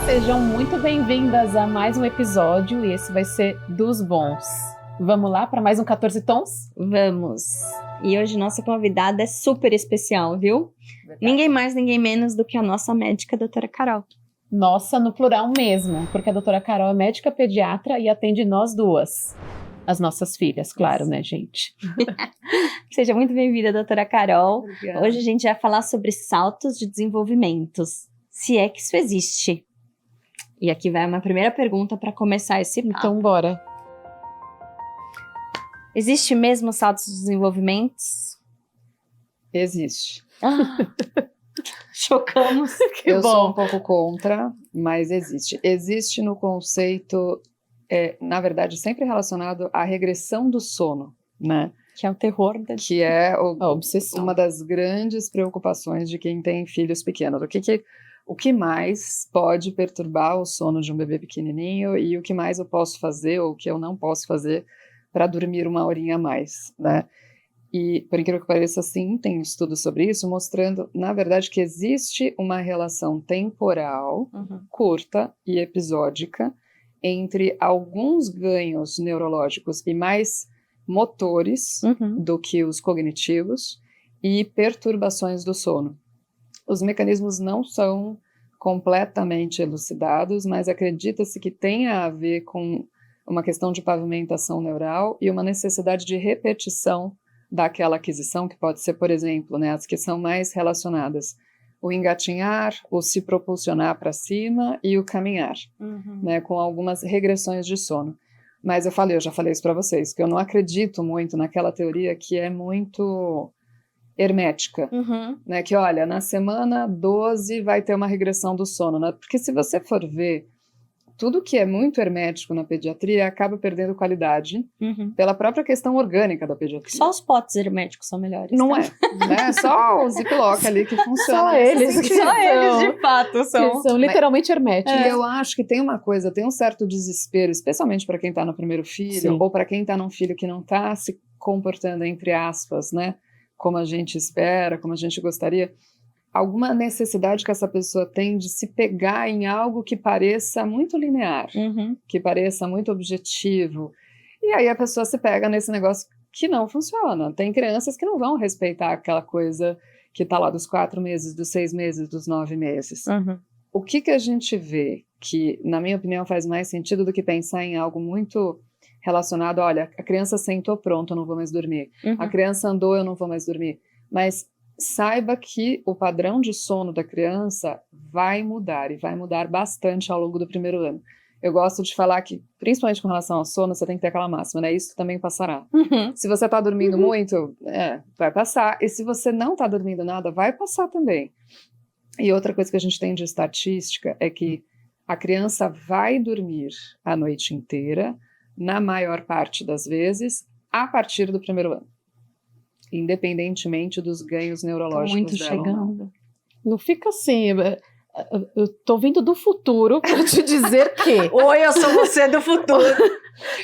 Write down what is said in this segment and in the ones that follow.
Sejam muito bem-vindas a mais um episódio e esse vai ser dos bons. Vamos lá para mais um 14 Tons? Vamos! E hoje nossa convidada é super especial, viu? Verdade. Ninguém mais, ninguém menos do que a nossa médica, a doutora Carol. Nossa, no plural mesmo, porque a doutora Carol é médica pediatra e atende nós duas. As nossas filhas, claro, né, gente? Seja muito bem-vinda, doutora Carol. Obrigada. Hoje a gente vai falar sobre saltos de desenvolvimentos, se é que isso existe. E aqui vai uma primeira pergunta para começar esse papo. Então, bora. Existe mesmo saltos de desenvolvimentos? Existe. Chocamos. Que Eu bom. sou um pouco contra, mas existe. Existe no conceito, na verdade, sempre relacionado à regressão do sono, né? Que é o terror da... Que é A obsessão. uma das grandes preocupações de quem tem filhos pequenos. O que mais pode perturbar o sono de um bebê pequenininho e o que mais eu posso fazer ou o que eu não posso fazer para dormir uma horinha a mais, né? E, por incrível que pareça, sim, tem estudos sobre isso, mostrando, na verdade, que existe uma relação temporal, curta e episódica, entre alguns ganhos neurológicos e mais motores do que os cognitivos e perturbações do sono. Os mecanismos não são completamente elucidados, mas acredita-se que tenha a ver com uma questão de pavimentação neural e uma necessidade de repetição daquela aquisição, que pode ser, por exemplo, né, as que são mais relacionadas, o engatinhar, o se propulsionar para cima e o caminhar, né, com algumas regressões de sono. Mas eu já falei isso para vocês, que eu não acredito muito naquela teoria que é muito hermética, né, que olha, na semana 12 vai ter uma regressão do sono, né, porque se você for ver, tudo que é muito hermético na pediatria acaba perdendo qualidade pela própria questão orgânica da pediatria. Só os potes herméticos são melhores. Não tá? é, né? Só o ziplock ali que funciona. Só nesse eles sentido. que Só eles, são. de fato, são. Que são literalmente herméticos. E eu acho que tem uma coisa, tem um certo desespero, especialmente para quem está no primeiro filho, Sim. ou para quem está num filho que não está se comportando, entre aspas, né? Como a gente espera, como a gente gostaria. Alguma necessidade que essa pessoa tem de se pegar em algo que pareça muito linear, que pareça muito objetivo. E aí a pessoa se pega nesse negócio que não funciona. Tem crianças que não vão respeitar aquela coisa que está lá dos 4 meses, dos 6 meses, dos 9 meses. O que a gente vê que, na minha opinião, faz mais sentido do que pensar em algo muito relacionado, olha, a criança sentou, pronto, eu não vou mais dormir. A criança andou, eu não vou mais dormir. Mas saiba que o padrão de sono da criança vai mudar, e vai mudar bastante ao longo do primeiro ano. Eu gosto de falar que, principalmente com relação ao sono, você tem que ter aquela máxima, né? Isso também passará. Se você está dormindo muito, vai passar. E se você não está dormindo nada, vai passar também. E outra coisa que a gente tem de estatística é que a criança vai dormir a noite inteira, na maior parte das vezes, a partir do primeiro ano. Independentemente dos ganhos neurológicos Muito dela. chegando. Não fica assim. Eu tô vindo do futuro para te dizer que. Oi, eu sou você do futuro.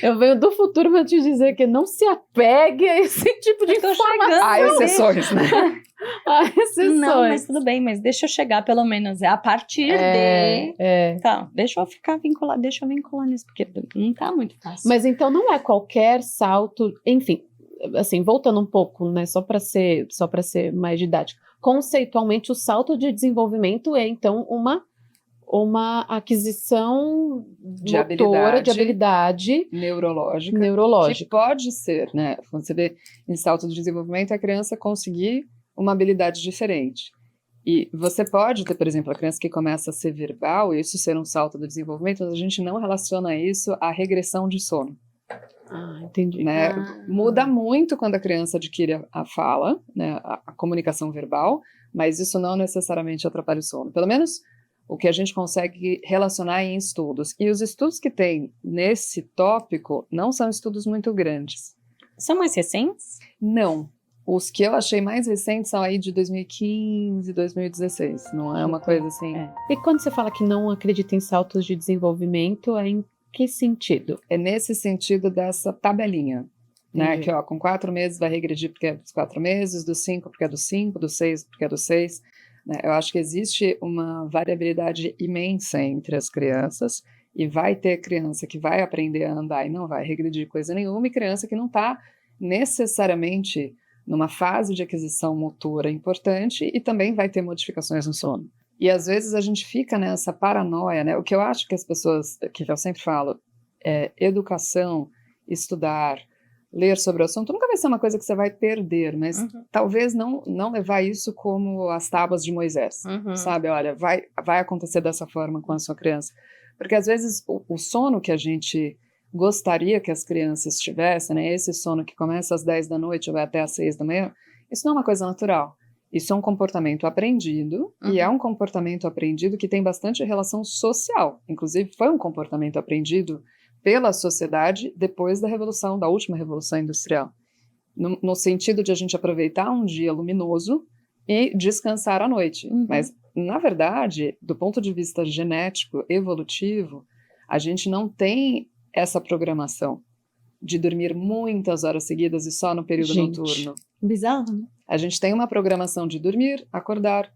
Eu venho do futuro para te dizer que não se apegue a esse tipo de informação. Há exceções, né? Há exceções. Não, mas tudo bem, mas deixa eu chegar pelo menos. É a partir de... Tá, deixa eu vincular nisso, porque não tá muito fácil. Mas então não é qualquer salto, enfim, assim, voltando um pouco, né, só para ser mais didático. Conceitualmente, o salto de desenvolvimento é, então, uma aquisição De motora, de habilidade neurológica. Que pode ser, né? Quando você vê em salto de desenvolvimento, a criança conseguir uma habilidade diferente. E você pode ter, por exemplo, a criança que começa a ser verbal, isso ser um salto de desenvolvimento, mas a gente não relaciona isso à regressão de sono. Entendi. Né? Muda muito quando a criança adquire a fala, né, a comunicação verbal, mas isso não necessariamente atrapalha o sono. Pelo menos o que a gente consegue relacionar em estudos. E os estudos que tem nesse tópico não são estudos muito grandes. São mais recentes? Não. Os que eu achei mais recentes são aí de 2015, 2016. Não é uma coisa assim... E quando você fala que não acredita em saltos de desenvolvimento, é em que sentido? É nesse sentido dessa tabelinha, né? Que, com 4 meses vai regredir porque é dos 4 meses, dos 5 porque é dos 5, dos 6 porque é dos 6. né? Eu acho que existe uma variabilidade imensa entre as crianças, e vai ter criança que vai aprender a andar e não vai regredir coisa nenhuma, e criança que não está necessariamente numa fase de aquisição motora importante e também vai ter modificações no sono. E às vezes a gente fica nessa paranoia, né? O que eu acho que as pessoas, que eu sempre falo, educação, estudar, ler sobre o assunto, nunca vai ser uma coisa que você vai perder, mas talvez não levar isso como as tábuas de Moisés, sabe? Olha, vai acontecer dessa forma com a sua criança. Porque às vezes o sono que a gente gostaria que as crianças tivessem, né, esse sono que começa às 10 da noite ou vai até às 6 da manhã, isso não é uma coisa natural. Isso é um comportamento aprendido, e é um comportamento aprendido que tem bastante relação social. Inclusive, foi um comportamento aprendido pela sociedade depois da última revolução industrial. No sentido de a gente aproveitar um dia luminoso e descansar à noite. Mas, na verdade, do ponto de vista genético, evolutivo, a gente não tem essa programação de dormir muitas horas seguidas e só no período noturno. Bizarro, né? A gente tem uma programação de dormir, acordar,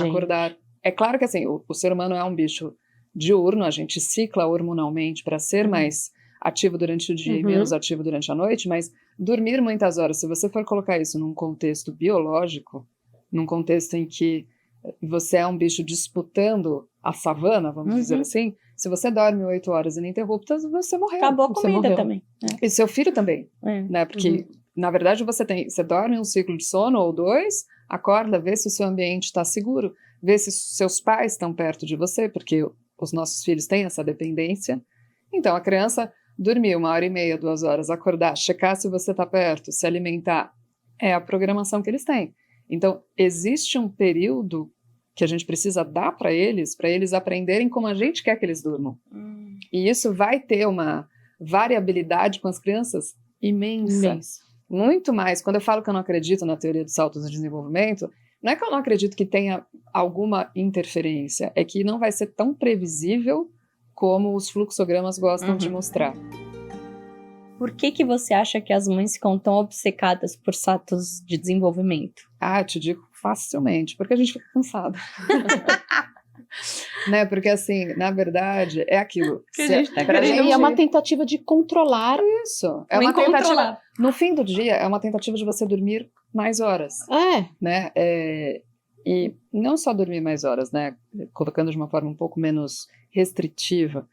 acordar. É claro que assim, o ser humano é um bicho diurno, a gente cicla hormonalmente para ser mais ativo durante o dia e menos ativo durante a noite, mas dormir muitas horas, se você for colocar isso num contexto biológico, num contexto em que você é um bicho disputando a savana, vamos dizer assim, se você dorme 8 horas ininterruptas, você morreu. Acabou a comida também. E seu filho também, né? Porque, na verdade, você dorme um ciclo de sono ou 2, acorda, vê se o seu ambiente está seguro, vê se seus pais estão perto de você, porque os nossos filhos têm essa dependência. Então, a criança dormir 1h30, 2 horas, acordar, checar se você está perto, se alimentar, é a programação que eles têm. Então, existe um período que a gente precisa dar para eles aprenderem como a gente quer que eles durmam. E isso vai ter uma variabilidade com as crianças imensa. Muito mais. Quando eu falo que eu não acredito na teoria dos saltos de desenvolvimento, não é que eu não acredito que tenha alguma interferência, é que não vai ser tão previsível como os fluxogramas gostam de mostrar. Por que você acha que as mães ficam tão obcecadas por saltos de desenvolvimento? Ah, te digo facilmente, porque a gente fica cansada. Né? Porque assim, na verdade, é aquilo. E é uma tentativa de controlar. Isso. É uma tentativa. No fim do dia, é uma tentativa de você dormir mais horas. Né? E não só dormir mais horas, né? Colocando de uma forma um pouco menos restritiva.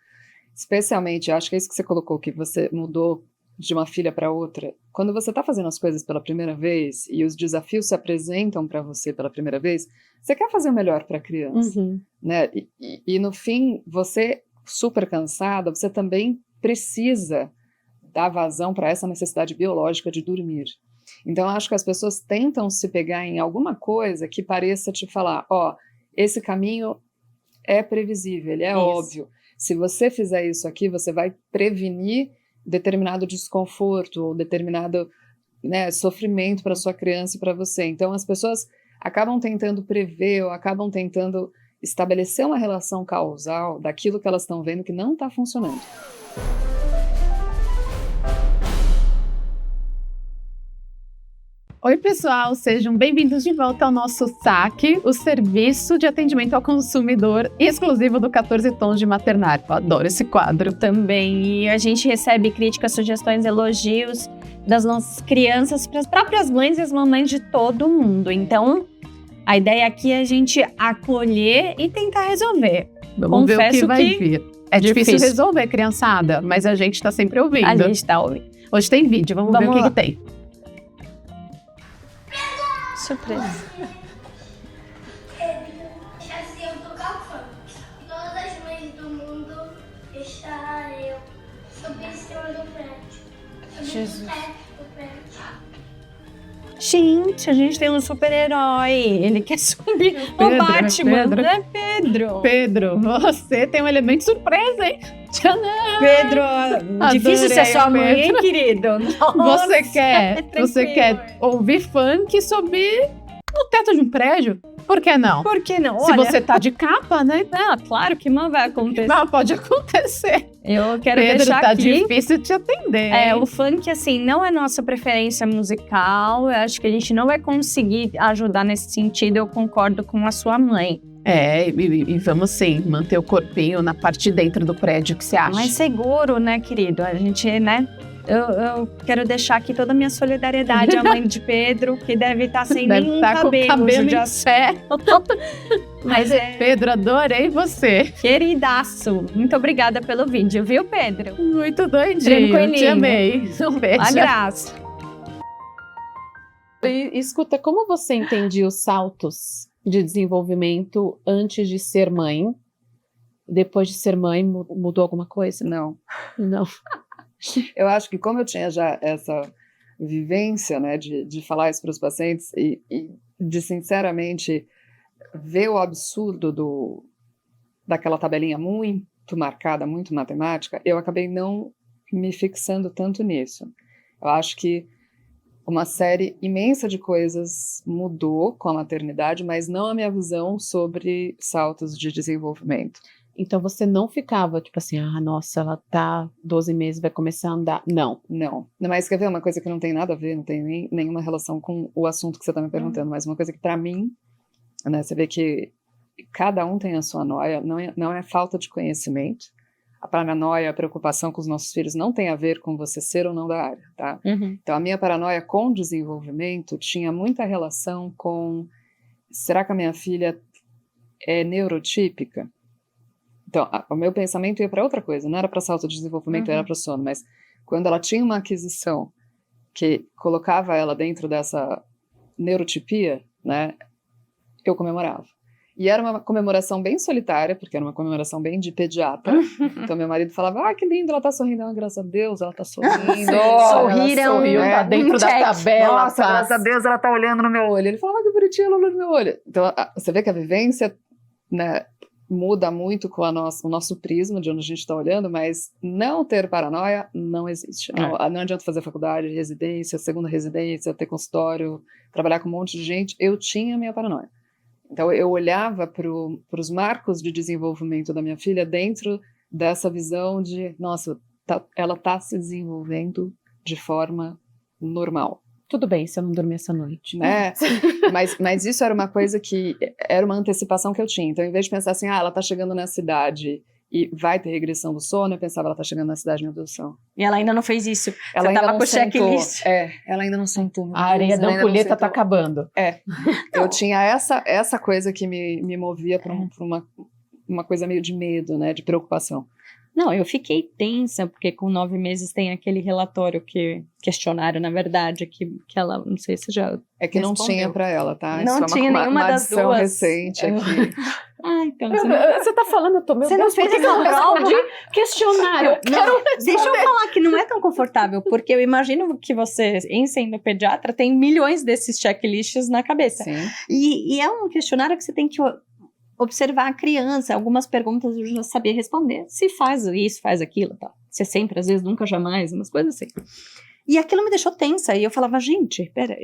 Especialmente, acho que é isso que você colocou, que você mudou de uma filha para outra. Quando você está fazendo as coisas pela primeira vez e os desafios se apresentam para você pela primeira vez, você quer fazer o melhor para a criança, né? E no fim, você super cansada, você também precisa dar vazão para essa necessidade biológica de dormir. Então, acho que as pessoas tentam se pegar em alguma coisa que pareça te falar, esse caminho é previsível, ele é óbvio. Se você fizer isso aqui, você vai prevenir determinado desconforto ou determinado, né, sofrimento para sua criança e para você. Então, as pessoas acabam tentando prever ou acabam tentando estabelecer uma relação causal daquilo que elas estão vendo que não está funcionando. Oi, pessoal, sejam bem-vindos de volta ao nosso SAC, o Serviço de Atendimento ao Consumidor exclusivo do 14 Tons de Maternar. Eu adoro esse quadro. Também, e a gente recebe críticas, sugestões, elogios das nossas crianças para as próprias mães e as mamães de todo mundo. Então, a ideia aqui é a gente acolher e tentar resolver. Vamos ver o que vai vir. É difícil resolver, criançada, mas a gente está sempre ouvindo. A gente está ouvindo. Hoje tem vídeo, vamos ver o que tem. Surpresa. Assim eu tocar funk. Todas as mães do mundo está eu subi em cima do prédio. Jesus. Do prédio. Gente, a gente tem um super-herói. Ele quer subir. O Batman, né, Pedro? Pedro, você tem um elemento surpresa, hein? Pedro, difícil ser sua mãe, hein, querido? Você quer ouvir funk e subir no teto de um prédio? Por que não? Por que não? Se Olha, você tá de capa, né? não, claro que não vai acontecer. Não, pode acontecer. Eu quero Pedro, deixar tá aqui. difícil te atender. O funk, assim, não é nossa preferência musical. Eu acho que a gente não vai conseguir ajudar nesse sentido. Eu concordo com a sua mãe. E vamos sim, manter o corpinho na parte de dentro do prédio, o que você acha? Mas seguro, né, querido? A gente, né? Eu quero deixar aqui toda a minha solidariedade à mãe de Pedro, que deve estar sem Deve nenhum tá com o cabelo, cabelo judiação. em pé. Mas Pedro, adorei você. queridaço. Muito obrigada pelo vídeo, viu, Pedro? Muito doidinho, Tranquilinho. te amei. Um beijo. Um abraço. E escuta, como você entendia os saltos de desenvolvimento antes de ser mãe? Depois de ser mãe, mudou alguma coisa? Não. Não. Eu acho que como eu tinha já essa vivência, né, de falar isso para os pacientes e de, sinceramente, ver o absurdo daquela tabelinha muito marcada, muito matemática, eu acabei não me fixando tanto nisso. Eu acho que uma série imensa de coisas mudou com a maternidade, mas não a minha visão sobre saltos de desenvolvimento. Então você não ficava tipo assim, nossa, ela tá 12 meses, vai começar a andar. Não. Não. Mas quer ver uma coisa que não tem nada a ver, não tem nenhuma relação com o assunto que você está me perguntando, mas uma coisa que para mim, né, você vê que cada um tem a sua noia, não é falta de conhecimento. A paranoia, a preocupação com os nossos filhos não tem a ver com você ser ou não da área, tá? Uhum. Então a minha paranoia com desenvolvimento tinha muita relação com, será que a minha filha é neurotípica? Então, o meu pensamento ia para outra coisa, não era para salto de desenvolvimento, era para sono, mas quando ela tinha uma aquisição que colocava ela dentro dessa neurotipia, né, eu comemorava. E era uma comemoração bem solitária, porque era uma comemoração bem de pediatra. Então meu marido falava, que lindo, ela tá sorrindo, graças a Deus, ela tá sorrindo. Sorriram, ela sorriu, tá dentro da check. tabela. Nossa, graças a Deus, ela tá olhando no meu olho. Ele falava, que bonitinho, ela olhou no meu olho. Então, você vê que a vivência, né, muda muito com o nosso prisma de onde a gente está olhando, mas não ter paranoia não existe. Não adianta fazer faculdade, residência, segunda residência, ter consultório, trabalhar com um monte de gente. Eu tinha minha paranoia. Então, eu olhava para os marcos de desenvolvimento da minha filha dentro dessa visão de, nossa, ela está se desenvolvendo de forma normal. Tudo bem se eu não dormir essa noite. Né? mas isso era uma coisa que era uma antecipação que eu tinha. Então, em vez de pensar assim, ela está chegando nessa idade e vai ter regressão do sono, eu pensava, ela está chegando na cidade, meu Deus do céu. E ela ainda não fez isso. Ela Você ainda tava não com o sentou. checklist. Ela ainda não sentou. A areia da ampulheta tá acabando. Eu tinha essa coisa que me movia para uma coisa meio de medo, né, de preocupação. Não, eu fiquei tensa, porque com 9 meses tem aquele relatório, questionário, na verdade, que ela, não sei se já É que não respondeu. tinha para ela, tá? Não isso tinha é uma nenhuma das adição duas. recente aqui. Então você não... Você tá falando, eu tô meu Você Deus, não fez por que essa eu não prova? respondi questionário? Não, deixa eu falar que não é tão confortável, porque eu imagino que você, em sendo pediatra, tem milhões desses checklists na cabeça. Sim. E é um questionário que você tem que observar a criança. Algumas perguntas eu já sabia responder. Se faz isso, faz aquilo, tal. Se sempre, às vezes, nunca, jamais, umas coisas assim. E aquilo me deixou tensa. E eu falava, gente, pera,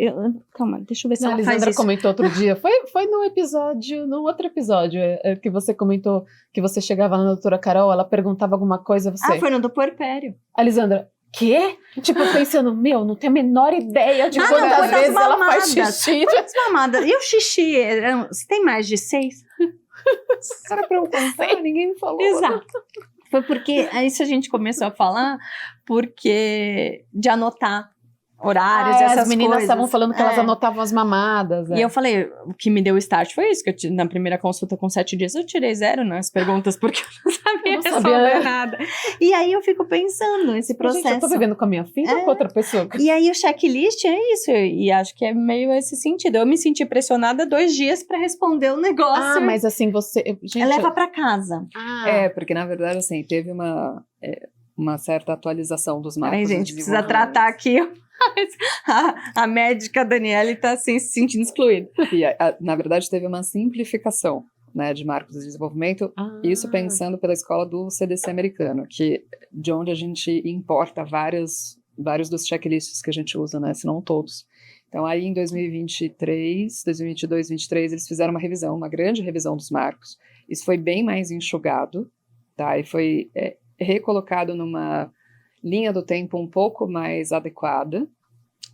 calma, deixa eu ver se A ela faz Lisandra isso. comentou outro dia, foi num outro episódio, que você comentou que você chegava na doutora Carol, ela perguntava alguma coisa, você... Foi no do puerpério. A Lisandra, quê? Tipo, pensando, não tenho a menor ideia de Foi quantas das vezes ela faz mamadas. xixi. Foi das mamadas. E o xixi, você tem mais de 6? Era para eu contar, ninguém me falou. Exato. Foi porque, isso a gente começou a falar, porque de anotar horários, essas as meninas coisas. estavam falando que elas anotavam as mamadas. E eu falei, o que me deu o start foi isso, que na primeira consulta com 7 dias eu tirei 0 nas perguntas, porque eu não sabia responder nada. E aí eu fico pensando nesse processo. Gente, eu tô vivendo com a minha filha ou com outra pessoa? E aí o checklist é isso, e acho que é meio esse sentido. Eu me senti pressionada 2 dias pra responder o negócio. Mas assim, você... Gente, leva pra casa. Porque na verdade, assim, teve uma certa atualização dos marcos. Aí, gente, precisa tratar aqui. A médica Daniele tá assim, se sentindo excluída. E na verdade teve uma simplificação, né, de marcos de desenvolvimento, isso pensando pela escola do CDC americano, de onde a gente importa vários dos checklists que a gente usa, né, se não todos. Então, aí em 2023, 2022, 2023, eles fizeram uma grande revisão dos marcos. Isso foi bem mais enxugado, tá? E foi recolocado numa linha do tempo um pouco mais adequada,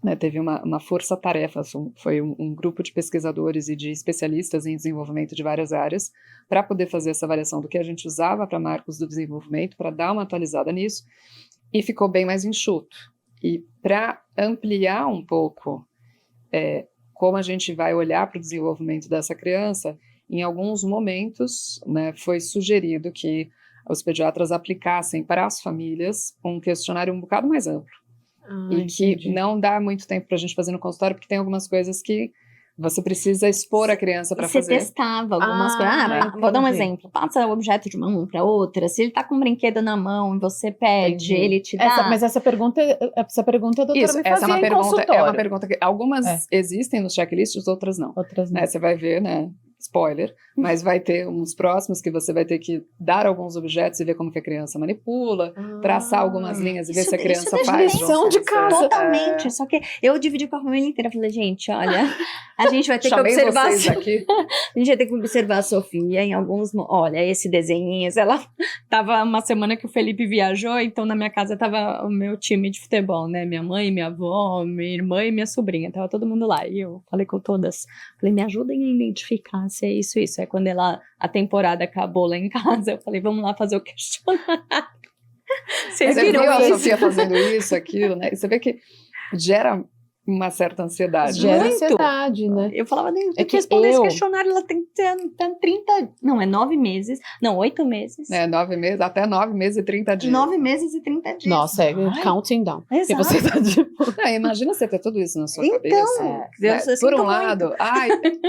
né? Teve uma força-tarefa, foi um grupo de pesquisadores e de especialistas em desenvolvimento de várias áreas para poder fazer essa avaliação do que a gente usava para marcos do desenvolvimento, para dar uma atualizada nisso, e ficou bem mais enxuto. E para ampliar um pouco como a gente vai olhar para o desenvolvimento dessa criança, em alguns momentos, né, foi sugerido que os pediatras aplicassem para as famílias um questionário um bocado mais amplo. E que não dá muito tempo para a gente fazer no consultório, porque tem algumas coisas que você precisa expor a criança para fazer. Você testava algumas coisas. Vou dar um exemplo. Passa o objeto de uma mão para outra. Se ele tá com um brinquedo na mão e você pede, ele te dá. Mas essa pergunta a doutora Isso, me essa fazia em consultório. é uma pergunta que algumas existem nos checklists, outras não. Outras não. Né, você vai ver, né? Spoiler, mas vai ter uns próximos que você vai ter que dar alguns objetos e ver como que a criança manipula, traçar algumas linhas e ver se a criança faz. Lição de casa. Totalmente. Só que eu dividi com a família inteira. Falei, gente, olha, a gente vai ter que observar. Aqui. A gente vai ter que observar a Sofia em alguns. Olha, esse desenho. Ela tava uma semana que o Felipe viajou, então na minha casa tava o meu time de futebol, né? Minha mãe, minha avó, minha irmã e minha sobrinha. Tava todo mundo lá. E eu falei com todas. Falei, me ajudem a identificar se é isso. Aí quando a temporada acabou lá em casa, eu falei, vamos lá fazer o questionário. Vocês viram a Sofia fazendo isso, aquilo, né? E você vê que gera uma certa ansiedade. Gera ansiedade, né? Eu falava, tem que responder esse questionário, ela tem que ter 30... Não, é 9 meses. Não, 8 meses. 9 meses, até 9 meses e 30 dias. 9 meses e 30 dias. Nossa, counting down. Exato. E você tá tipo... Imagina você ter tudo isso na sua então, cabeça. Deus, Né? Por um lado,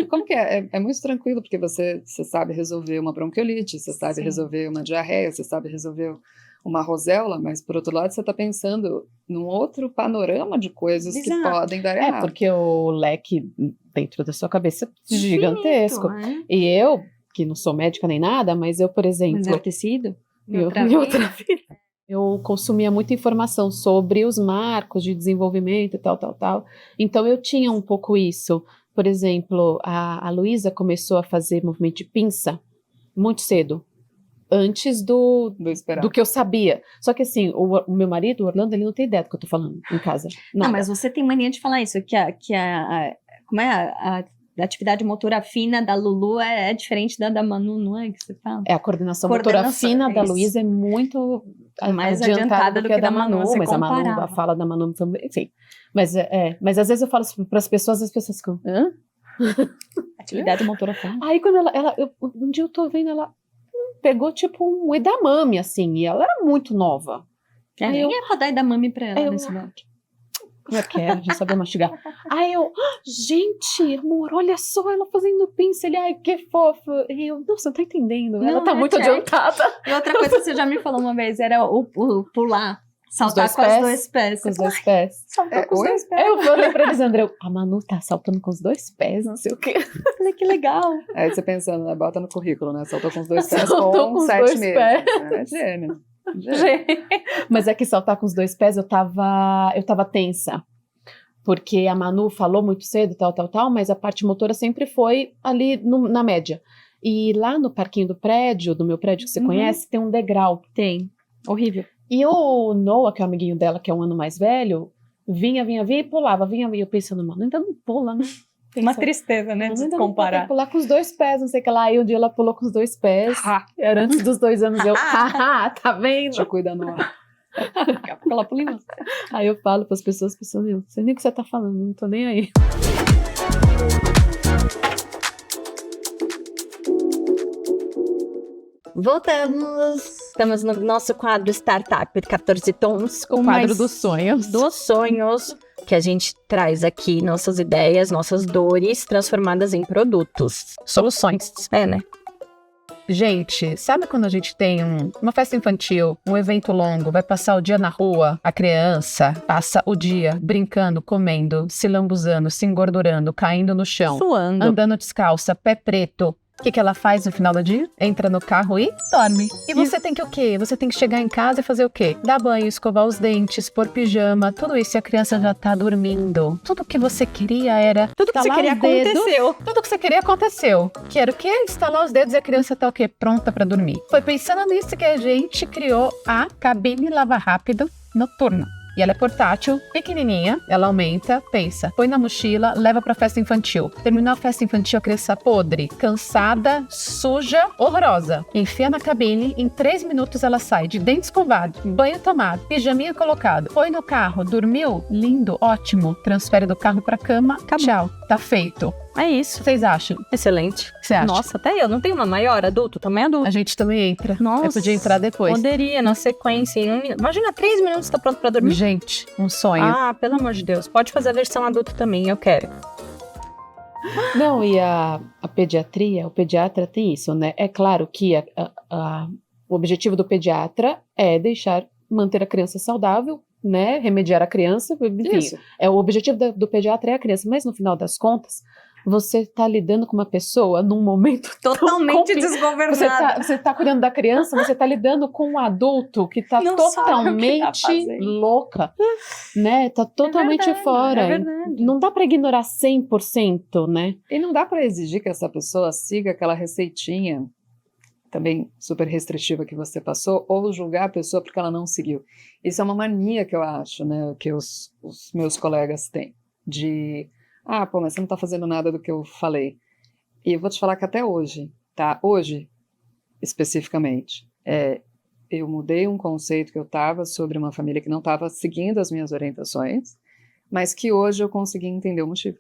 como que é? É muito tranquilo, porque você sabe resolver uma bronquiolite, você sabe resolver uma diarreia, você sabe resolver uma roséola, mas por outro lado você está pensando num outro panorama de coisas que podem dar errado. Porque o leque dentro da sua cabeça é gigantesco. E eu, que não sou médica nem nada, mas eu, por exemplo... Mas era tecido? Eu consumia muita informação sobre os marcos de desenvolvimento e tal. Então eu tinha um pouco isso. Por exemplo, a Luísa começou a fazer movimento de pinça muito cedo. Antes do que eu sabia. Só que assim, o meu marido, o Orlando, ele não tem ideia do que eu tô falando em casa. Não, mas você tem mania de falar isso, como é a atividade motora fina da Lulu é diferente da Manu, não é que você fala? A coordenação motora fina da Luísa é muito mais adiantada do que a da Manu, mas a fala da Manu, enfim. Mas às vezes eu falo para as pessoas ficam, hã? Atividade motora fina. Aí quando um dia eu tô vendo ela pegou tipo um edamame, assim, e ela era muito nova. Nem é pra dar edamame pra ela nesse momento. Eu quero, já sabia mastigar. Aí eu, gente, amor, olha só ela fazendo pincel, ai, que fofo. E eu, nossa, não tá entendendo, ela tá muito adiantada. E outra coisa que você já me falou uma vez, era o pular. Saltar com os dois pés. Com os dois pés. Saltar com os dois pés. Eu falei pra eles, André, a Manu tá saltando com os dois pés, não sei o quê. Falei, que legal. Aí você pensando, né, bota no currículo, né? Saltou com os dois pés com 7 meses. Pés. É gênio. Mas é que saltar com os dois pés, eu tava tensa. Porque a Manu falou muito cedo, tal, mas a parte motora sempre foi ali na média. E lá no parquinho do meu prédio que você conhece, tem um degrau. Tem. Horrível. E o Noah, que é o amiguinho dela, que é um ano mais velho, vinha e pulava, E eu pensando, mano, ainda não pula, né? Uma tristeza, né, de comparar. Pular com os dois pés, não sei o que lá. Aí um dia ela pulou com os dois pés. Era antes dos 2 anos, eu, tá vendo? Já cuida, Noah. Daqui a pouco ela pula em você. Aí eu falo pras pessoas, não sei nem o que você tá falando, não tô nem aí. Voltamos! Estamos no nosso quadro Startup 14 Tons. O quadro dos sonhos. Dos sonhos, que a gente traz aqui nossas ideias, nossas dores, transformadas em produtos. Soluções. Né? Gente, sabe quando a gente tem uma festa infantil, um evento longo, vai passar o dia na rua, a criança passa o dia brincando, comendo, se lambuzando, se engordurando, caindo no chão, suando, andando descalça, pé preto, O que ela faz no final do dia? Entra no carro e dorme. E você tem que o quê? Você tem que chegar em casa e fazer o quê? Dar banho, escovar os dentes, pôr pijama, tudo isso, e a criança já tá dormindo. Tudo que você queria era Tudo que você estalar queria os dedos. aconteceu. Tudo que você queria aconteceu. Que era o quê? Estalar os dedos e a criança tá o quê? Pronta pra dormir. Foi pensando nisso que a gente criou a cabine lava rápido noturna. E ela é portátil, pequenininha, ela aumenta, pensa, põe na mochila, leva pra festa infantil. Terminou a festa infantil, a criança podre, cansada, suja, horrorosa. Enfia na cabine, em 3 minutos ela sai de dente escovado, banho tomado, pijaminha colocado, põe no carro, dormiu, lindo, ótimo, transfere do carro pra cama, tchau, tá feito. É O isso. que vocês acham? Excelente. O que você acha? Nossa, até eu. Não tenho uma maior adulto? Também adulto. A gente também entra. Nossa. Eu podia entrar depois. Poderia, na sequência. Em 1 minuto. Imagina, 3 minutos tá pronto pra dormir. Gente, um sonho. Ah, pelo amor de Deus. Pode fazer a versão adulta também, eu quero. Não, e a pediatria, o pediatra tem isso, né? É claro que o objetivo do pediatra é manter a criança saudável, né? Remediar a criança, enfim. Isso. O objetivo do pediatra é a criança, mas no final das contas, você está lidando com uma pessoa num momento Totalmente complicado. desgovernada. Você tá cuidando da criança, você tá lidando com um adulto que tá Não sabe o que tá totalmente fazendo. louca, né? Tá totalmente verdade, fora. é verdade. Não dá pra ignorar 100%, né? E não dá para exigir que essa pessoa siga aquela receitinha também super restritiva que você passou, ou julgar a pessoa porque ela não seguiu. Isso é uma mania que eu acho, né, que os meus colegas têm, de, pô, mas você não tá fazendo nada do que eu falei. E eu vou te falar que até hoje, tá? Hoje, especificamente, eu mudei um conceito que eu tava sobre uma família que não estava seguindo as minhas orientações, mas que hoje eu consegui entender o motivo.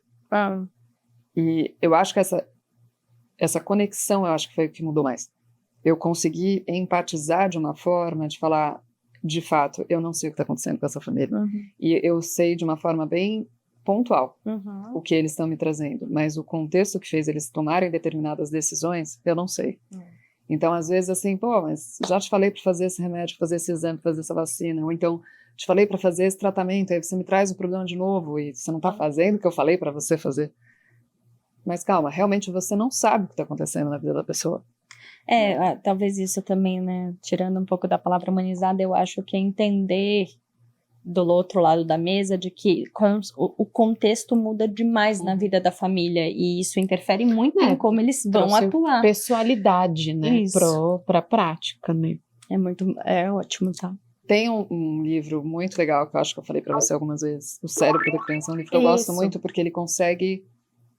E eu acho que essa conexão, eu acho que foi o que mudou mais. Eu consegui empatizar de uma forma de falar, de fato, eu não sei o que está acontecendo com essa família. E eu sei de uma forma bem pontual o que eles estão me trazendo, mas o contexto que fez eles tomarem determinadas decisões, eu não sei. Então, às vezes, assim, pô, mas já te falei para fazer esse remédio, fazer esse exame, fazer essa vacina, ou então te falei para fazer esse tratamento, aí você me traz o problema de novo e você não está fazendo o que eu falei para você fazer. Mas calma, realmente você não sabe o que está acontecendo na vida da pessoa. Talvez isso também, né? Tirando um pouco da palavra humanizada, eu acho que é entender do outro lado da mesa de que o contexto muda demais na vida da família e isso interfere muito em como eles vão Trouxe atuar. Pessoalidade, né? Isso. Pra prática, né? É ótimo, tá? Tem um livro muito legal que eu acho que eu falei para você algumas vezes, O Cérebro da Criança. É um livro que eu gosto muito porque ele consegue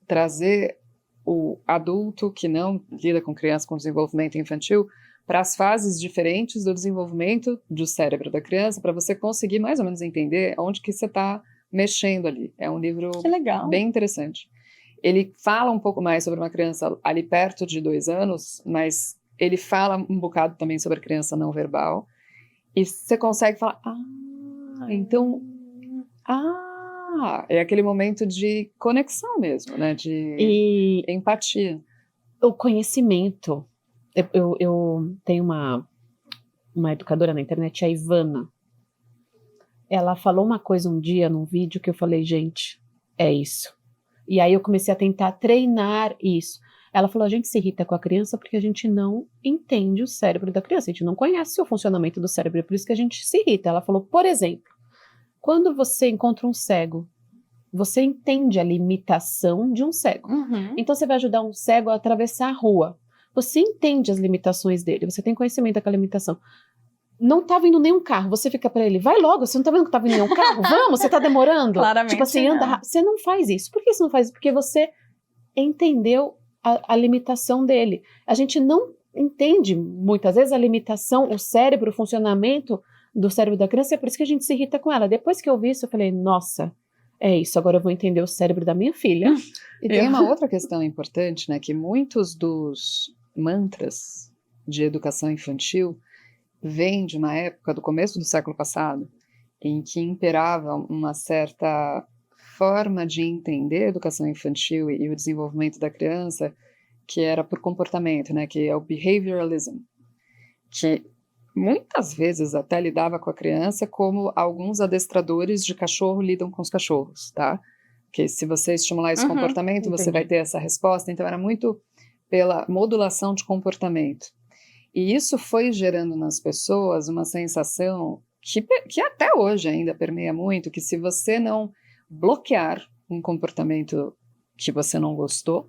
trazer o adulto que não lida com criança com desenvolvimento infantil para as fases diferentes do desenvolvimento do cérebro da criança, para você conseguir mais ou menos entender onde que você está mexendo ali. É um livro Que legal. bem interessante. Ele fala um pouco mais sobre uma criança ali perto de 2 anos, mas ele fala um bocado também sobre a criança não verbal, e você consegue falar, então, é aquele momento de conexão mesmo, né, de empatia. O conhecimento. Eu tenho uma educadora na internet, a Ivana. Ela falou uma coisa um dia num vídeo que eu falei, gente, é isso. E aí eu comecei a tentar treinar isso. Ela falou, a gente se irrita com a criança porque a gente não entende o cérebro da criança, a gente não conhece o funcionamento do cérebro, é por isso que a gente se irrita. Ela falou, por exemplo, quando você encontra um cego, você entende a limitação de um cego. Então você vai ajudar um cego a atravessar a rua. Você entende as limitações dele, você tem conhecimento daquela limitação. Não tá vindo nenhum carro, você fica pra ele, vai logo, você não tá vendo que tá vindo nenhum carro? Vamos, você tá demorando? Claramente tipo assim, anda rápido. Você não faz isso. Por que você não faz isso? Porque você entendeu a limitação dele. A gente não entende, muitas vezes, a limitação, o cérebro, o funcionamento do cérebro da criança, é por isso que a gente se irrita com ela. Depois que eu vi isso, eu falei, nossa, é isso, agora eu vou entender o cérebro da minha filha. E tem uma outra questão importante, né, que muitos dos mantras de educação infantil vêm de uma época do começo do século passado, em que imperava uma certa forma de entender a educação infantil e o desenvolvimento da criança, que era por comportamento, né, que é o behavioralism, que muitas vezes até lidava com a criança como alguns adestradores de cachorro lidam com os cachorros, tá? Que se você estimular esse comportamento, você vai ter essa resposta. Então era muito pela modulação de comportamento. E isso foi gerando nas pessoas uma sensação que até hoje ainda permeia muito, que se você não bloquear um comportamento que você não gostou,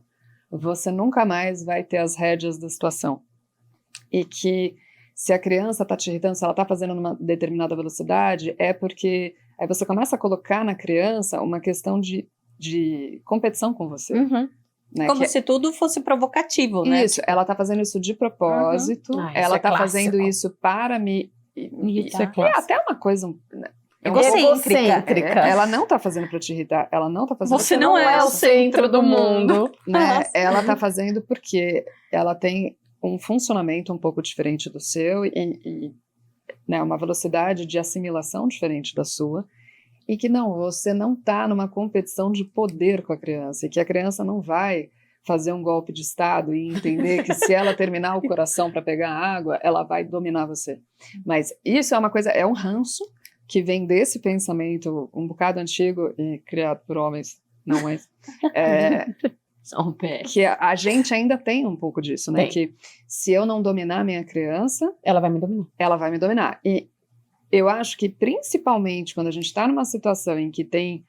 você nunca mais vai ter as rédeas da situação. E que se a criança está te irritando, se ela está fazendo numa determinada velocidade, é porque aí você começa a colocar na criança uma questão de competição com você. Uhum. Né? Como se tudo fosse provocativo, né? Isso, ela tá fazendo isso de propósito, Ah, isso ela é tá clássico. fazendo isso para me... Isso é é até uma coisa... Egocêntrica. Ela não tá fazendo para te irritar, ela não tá fazendo... Você não é o centro do mundo. Né? Ela tá fazendo porque ela tem um funcionamento um pouco diferente do seu e né, uma velocidade de assimilação diferente da sua, e que você não tá numa competição de poder com a criança, e que a criança não vai fazer um golpe de estado e entender que se ela terminar o coração para pegar água, ela vai dominar você. Mas isso é uma coisa, é um ranço que vem desse pensamento um bocado antigo e criado por homens, não mães, que a gente ainda tem um pouco disso, né? Tem. Que se eu não dominar minha criança, Ela vai me dominar. ela vai me dominar. E eu acho que principalmente quando a gente está numa situação em que tem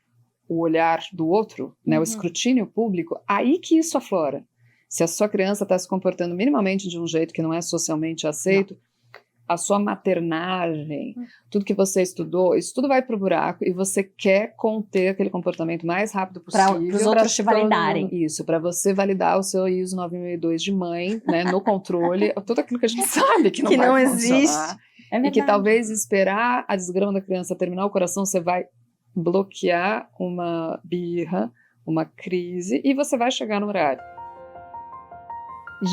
o olhar do outro, né, o escrutínio público, aí que isso aflora. Se a sua criança está se comportando minimamente de um jeito que não é socialmente aceito, a sua maternagem, tudo que você estudou, isso tudo vai pro buraco e você quer conter aquele comportamento o mais rápido possível. Para os outros te validarem. Isso, para você validar o seu ISO 9002 de mãe, né, no controle, tudo aquilo que a gente sabe que não vai funcionar. Existe. É E que talvez esperar a desgrama da criança terminar o coração, você vai bloquear uma birra, uma crise, e você vai chegar no horário.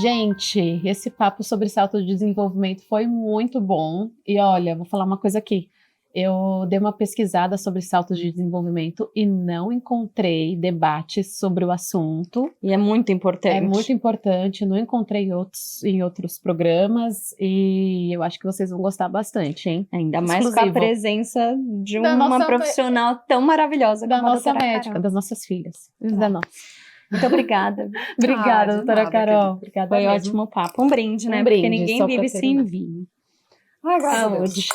Gente, esse papo sobre salto de desenvolvimento foi muito bom. E olha, vou falar uma coisa aqui. Eu dei uma pesquisada sobre saltos de desenvolvimento e não encontrei debates sobre o assunto. E é muito importante. É muito importante, não encontrei em outros programas e eu acho que vocês vão gostar bastante, hein? Ainda mais com a Exclusivo. presença de Da uma nossa- profissional tão maravilhosa Da como a nossa doutora médica, Carol. das nossas filhas. Da nossa. Muito obrigada. Obrigada, de doutora nada, Carol. querida. Obrigada Foi mesmo. ótimo papo. Um brinde, né? Um Porque brinde, ninguém só pra vive sem terminar. vinho. Ai, graças a Deus. Saúde.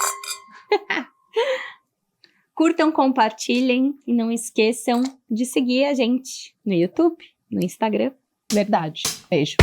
Curtam, compartilhem e não esqueçam de seguir a gente no YouTube, no Instagram. Verdade. Beijo.